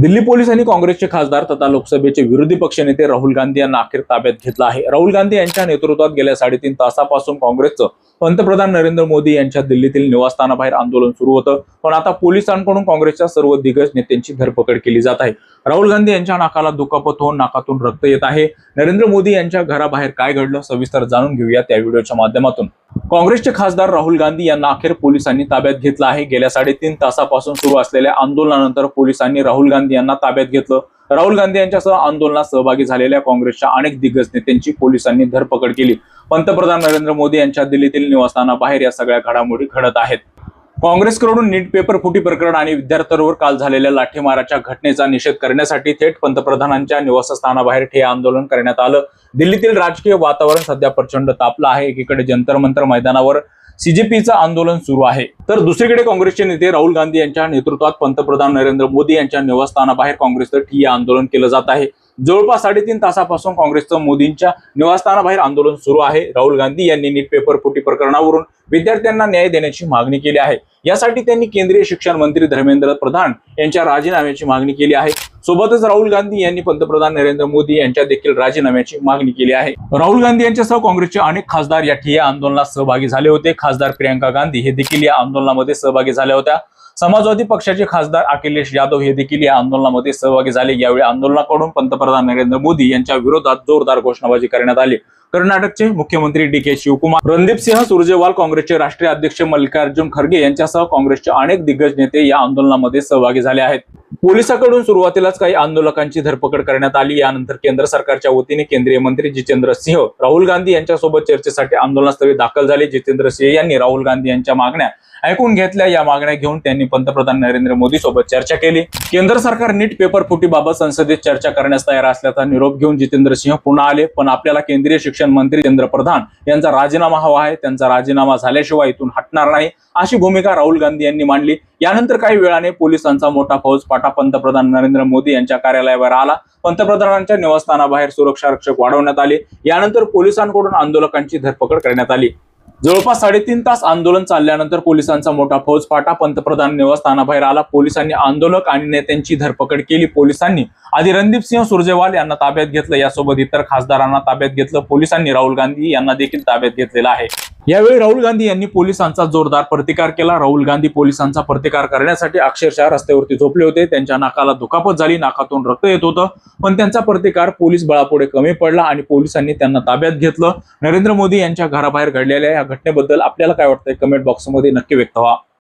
दिल्ली पोलिसांनी काँग्रेसचे खासदार तथा लोकसभेचे विरोधी पक्षनेते राहुल गांधी यांना अखेर ताब्यात घेतलं आहे। राहुल गांधी यांच्या नेतृत्वात गेल्या 3.5 तासापासून काँग्रेसचं पंतप्रधान नरेंद्र मोदी यांच्या दिल्लीतील निवासस्थानाबाहेर आंदोलन सुरू होतं, पण आता पोलिसांकडून काँग्रेसच्या सर्व दिग्गज नेत्यांची धरपकड केली जात आहे। राहुल गांधी यांच्या नाकाला दुखापत होऊन नाकातून रक्त येत आहे। नरेंद्र मोदी यांच्या घराबाहेर काय घडलं सविस्तर जाणून घेऊया त्या व्हिडिओच्या माध्यमातून। काँग्रेसचे खासदार राहुल गांधी यांना अखेर पोलिसांनी ताब्यात घेतलं आहे। गेल्या 3.5 तासापासून सुरू असलेल्या आंदोलनानंतर पोलिसांनी राहुल गांधी यांना ताब्यात घेतलं। राहुल गांधी यांच्यासह आंदोलनात सहभागी झालेल्या काँग्रेसच्या अनेक दिग्गज नेत्यांची पोलिसांनी धरपकड केली। पंतप्रधान नरेंद्र मोदी यांच्या दिल्लीतील निवासस्थानाबाहेर या सगळ्या घडामोडी घडत आहेत। काँग्रेसकडून नीट पेपर फुटी प्रकरण आणि विद्यार्थ्यांवर काल झालेल्या लाठीमाराच्या घटनेचा निषेध करण्यासाठी थेट पंतप्रधानांच्या निवासस्थानाबाहेर ठिय्या आंदोलन करण्यात आलं। दिल्लीतील राजकीय वातावरण सध्या प्रचंड तापलं आहे। एकीकडे जंतर मंतर मैदानावर सीजेपीचं आंदोलन सुरू आहे, तर दुसरीकडे काँग्रेसचे नेते राहुल गांधी यांच्या नेतृत्वात पंतप्रधान नरेंद्र मोदी यांच्या निवासस्थानाबाहेर काँग्रेसचं ठिय्या आंदोलन केलं जात आहे। जवळपास 3.5 तासापासून काँग्रेसचं मोदींच्या निवासस्थानाबाहेर आंदोलन सुरू आहे। राहुल गांधी यांनी नीट पेपर फुटी प्रकरणावरून विद्यार्थ्यांना न्याय देण्याची मागणी केली आहे। यासाठी त्यांनी केंद्रीय शिक्षण मंत्री धर्मेंद्र प्रधान यांच्या राजीनाम्याची मागणी केली आहे। सोबतच राहुल गांधी यांनी पंतप्रधान नरेंद्र मोदी यांच्या देखील राजीनाम्याची मागणी केली आहे। राहुल गांधी यांच्यासह काँग्रेसचे अनेक खासदार या ठिय्या आंदोलनात सहभागी झाले होते। खासदार प्रियंका गांधी हे देखील या आंदोलनामध्ये सहभागी झाल्या होत्या। समाजवादी पक्षाचे खासदार अखिलेश यादव हे देखील या आंदोलनामध्ये सहभागी झाले। यावेळी आंदोलनाकडून पंतप्रधान नरेंद्र मोदी यांच्या विरोधात जोरदार घोषणाबाजी करण्यात आली। कर्नाटकचे मुख्यमंत्री डी.के. शिवकुमार, रणदीप सिंह सुरजेवाल, काँग्रेसचे राष्ट्रीय अध्यक्ष मल्लिकार्जुन खरगे यांच्यासह काँग्रेसचे अनेक दिग्गज नेते या आंदोलनामध्ये सहभागी झाले आहेत। पोलिसांकडून सुरुवातीलाच काही आंदोलकांची धरपकड करण्यात आली। यानंतर केंद्र सरकारच्या वतीने केंद्रीय मंत्री जितेंद्र सिंह राहुल गांधी यांच्यासोबत चर्चेसाठी आंदोलनस्थळी दाखल झाले। जितेंद्र सिंह यांनी राहुल गांधी यांच्या मागण्या ऐकून घेतल्या। या मागण्या घेऊन त्यांनी पंतप्रधान नरेंद्र मोदी सोबत चर्चा केली। केंद्र सरकार नीट पेपर फुटीबाबत संसदेत चर्चा करण्यास तयार असल्याचा निरोप घेऊन जितेंद्र सिंह पुन्हा आले, पण आपल्याला केंद्रीय शिक्षण मंत्री धर्मेंद्र प्रधान यांचा राजीनामा हवा आहे। त्यांचा राजीनामा झाल्याशिवाय इथून हटणार नाही, अशी भूमिका राहुल गांधी यांनी मांडली। यानंतर काही वेळाने पोलिसांचा मोठा फौजफाटा पंतप्रधान नरेंद्र मोदी यांच्या कार्यालयावर आला। पंतप्रधानांच्या निवासस्थानाबाहेर सुरक्षा रक्षक वाढवण्यात आले। यानंतर पोलिसांकडून आंदोलकांची धरपकड करण्यात आली। जवळपास 3.5 तास आंदोलन चालल्यानंतर पोलिसांचा मोठा फौजफाटा पंतप्रधान निवासस्थानाबाहेर आला। पोलिसांनी आंदोलक आणि नेत्यांची धरपकड केली। पोलिसांनी आधी रणदीप सिंह सुरजेवाल यांना ताब्यात घेतलं, यासोबत इतर खासदारांना ताब्यात घेतलं। पोलिसांनी राहुल गांधी यांना देखील ताब्यात घेतलेलं आहे। यावेळी राहुल गांधी यांनी पोलिसांचा जोरदार प्रतिकार केला। राहुल गांधी पोलिसांचा प्रतिकार करण्यासाठी अक्षरशः रस्त्यावरती झोपले होते। त्यांच्या नाकाला दुखापत झाली, नाकातून रक्त येत होतं, पण त्यांचा प्रतिकार पोलीस बळापुढे कमी पडला आणि पोलिसांनी त्यांना ताब्यात घेतलं। नरेंद्र मोदी यांच्या घराबाहेर घडलेल्या या घटनेबद्दल आपल्याला काय वाटतंय कमेंट बॉक्समध्ये नक्की व्यक्त व्हा।